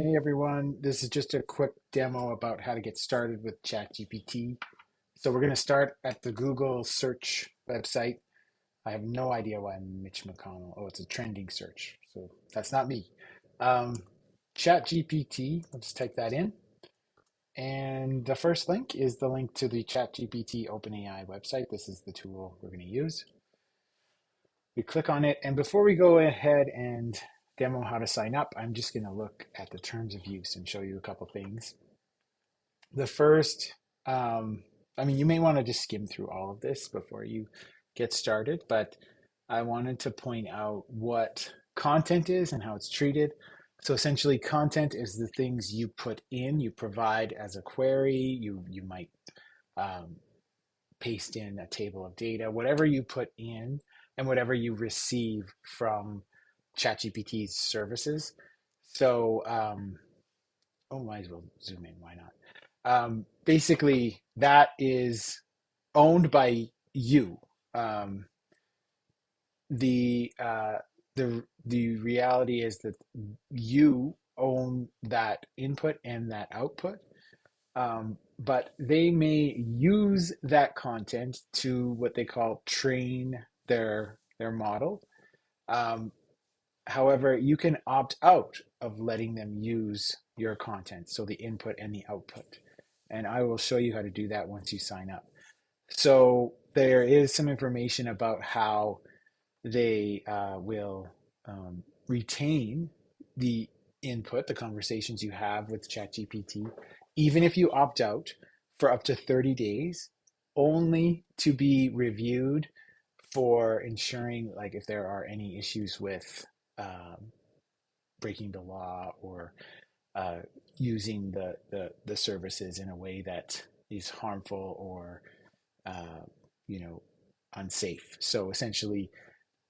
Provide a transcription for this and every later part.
Hey everyone, this is just a quick demo about how to get started with ChatGPT. So we're going to start at the Google search website. I have no idea why Mitch McConnell. Oh, it's a trending search. So that's not me. Um, ChatGPT, let's type that in. And the first link is the link to the ChatGPT OpenAI website. This is the tool we're going to use. We click on it. And before we go ahead and demo how to sign up, I'm just going to look at the terms of use and show you a couple things. The first, I mean, you may want to just skim through all of this before you get started, but I wanted to point out what content is and how it's treated. So essentially, content is the things you put in, you provide as a query. You might um, paste in a table of data, whatever you put in, and whatever you receive from ChatGPT's services. So, oh, might as well zoom in. Why not? Basically, that is owned by you. Um, the the reality is that you own that input and that output, but they may use that content to what they call train their model. Um, However, you can opt out of letting them use your content, so the input and the output. And I will show you how to do that once you sign up. So there is some information about how they will retain the input, the conversations you have with ChatGPT, even if you opt out for up to 30 days, only to be reviewed for ensuring, like, if there are any issues with um, breaking the law or uh, using the services in a way that is harmful or uh, you know unsafe. So essentially,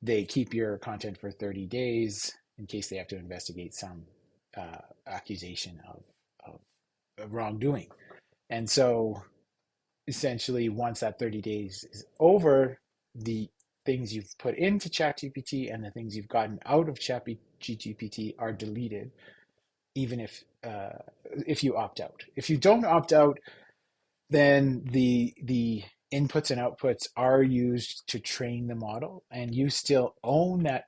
they keep your content for 30 days in case they have to investigate some accusation of wrongdoing. And so essentially, once that 30 days is over, the things you've put into ChatGPT and the things you've gotten out of ChatGPT are deleted, even if you opt out. If you don't opt out, then the inputs and outputs are used to train the model, and you still own that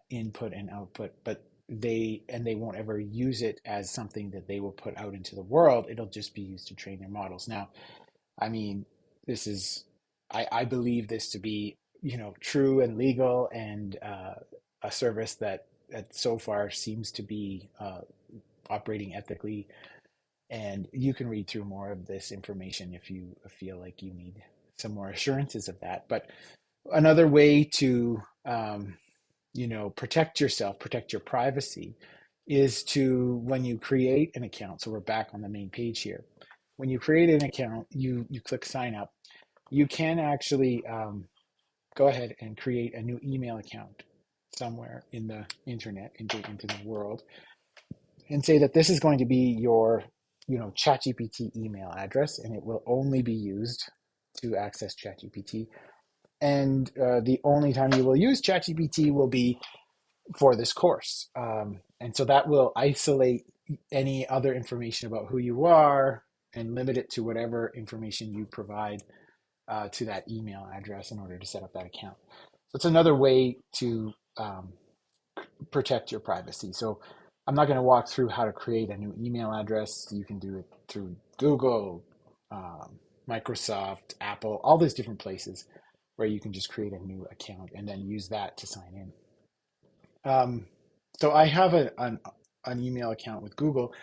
input and output, but they won't ever use it as something that they will put out into the world. It'll just be used to train their models. Now, I mean, this is I believe this to be, true and legal, and a service that so far seems to be operating ethically. And you can read through more of this information if you feel like you need some more assurances of that. But another way to, protect yourself, protect your privacy, is to, when you create an account. So we're back on the main page here. When you create an account, you click sign up. You can actually go ahead and create a new email account somewhere in the internet, into the world, and say that this is going to be your, ChatGPT email address, and it will only be used to access ChatGPT. And the only time you will use ChatGPT will be for this course. And so that will isolate any other information about who you are and limit it to whatever information you provide to that email address in order to set up that account. So it's another way to protect your privacy. So I'm not going to walk through how to create a new email address. You can do it through Google, Microsoft, Apple, all these different places where you can just create a new account and then use that to sign in. So I have an email account with Google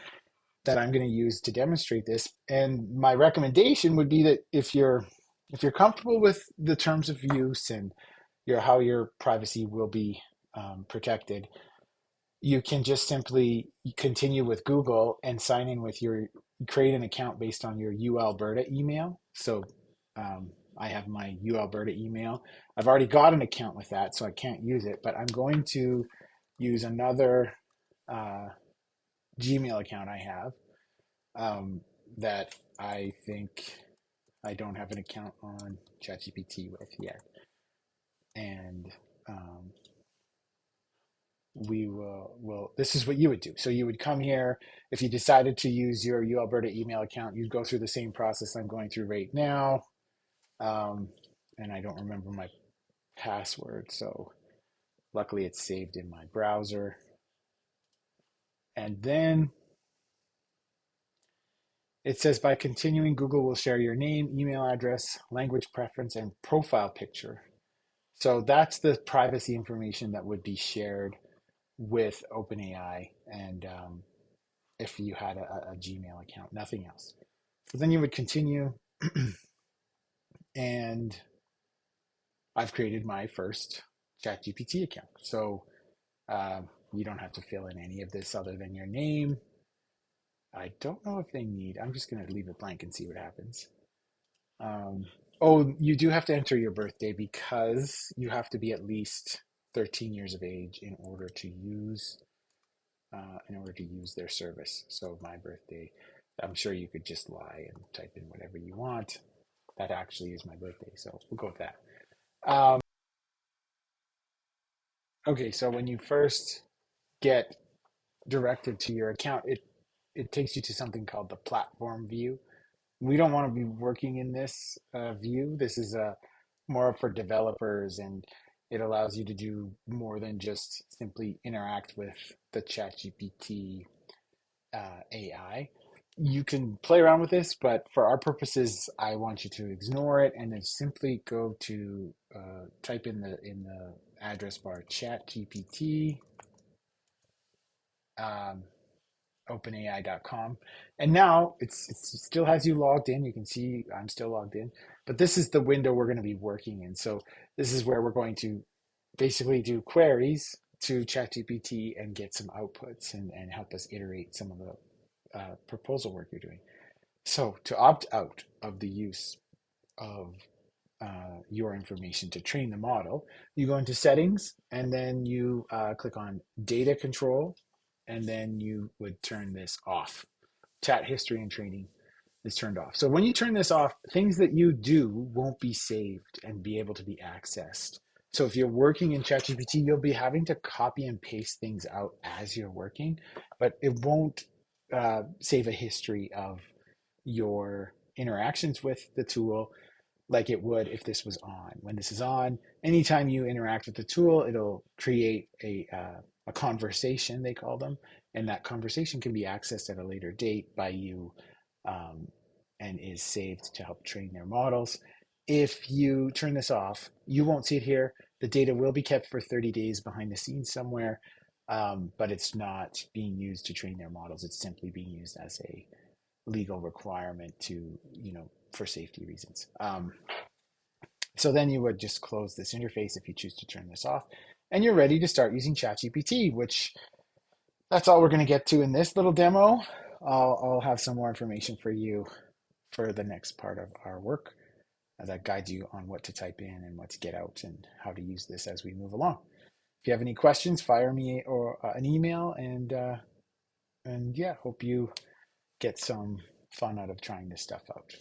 that I'm going to use to demonstrate this. And my recommendation would be that if you're comfortable with the terms of use and how your privacy will be protected, you can just simply continue with Google and sign in with create an account based on your UAlberta email. So I have my UAlberta email. I've already got an account with that, so I can't use it, but I'm going to use another uh, Gmail account I have, that I think I don't have an account on ChatGPT with yet. And um, this is what you would do. So you would come here. If you decided to use your U Alberta email account, you'd go through the same process I'm going through right now. Um, and I don't remember my password, so luckily it's saved in my browser. And then it says by continuing, Google will share your name, email address, language preference, and profile picture. So that's the privacy information that would be shared with OpenAI, and if you had a Gmail account, nothing else. So then you would continue, and I've created my first ChatGPT account. So you don't have to fill in any of this other than your name. I don't know if they need, I'm just going to leave it blank and see what happens. Um, oh, you do have to enter your birthday because you have to be at least 13 years of age in order to use their service. So my birthday, I'm sure you could just lie and type in whatever you want. That actually is my birthday, so we'll go with that. Um, okay, so when you first get directed to your account, it takes you to something called the platform view. We don't want to be working in this view. This is more for developers, and it allows you to do more than just simply interact with the ChatGPT AI. You can play around with this, but for our purposes, I want you to ignore it and then simply go to type in the address bar ChatGPT, um, openai.com. And now it still has you logged in. You can see I'm still logged in, but this is the window we're going to be working in. So this is where we're going to basically do queries to ChatGPT and get some outputs and help us iterate some of the proposal work you're doing. So to opt out of the use of your information to train the model, you go into settings and then you click on data control, and then you would turn this off. Chat history and training is turned off. So when you turn this off, things that you do won't be saved and be able to be accessed. So if you're working in ChatGPT, you'll be having to copy and paste things out as you're working, but it won't save a history of your interactions with the tool like it would if this was on. When this is on, anytime you interact with the tool, it'll create a conversation, they call them, and that conversation can be accessed at a later date by you, um, and is saved to help train their models. If you turn this off, you won't see it here. The data will be kept for 30 days behind the scenes somewhere, but it's not being used to train their models. It's simply being used as a legal requirement to, for safety reasons. So then you would just close this interface if you choose to turn this off, and you're ready to start using ChatGPT, which that's all we're going to get to in this little demo. I'll have some more information for you for the next part of our work that guides you on what to type in and what to get out and how to use this as we move along. If you have any questions, fire me or an email, and yeah, hope you get some fun out of trying this stuff out.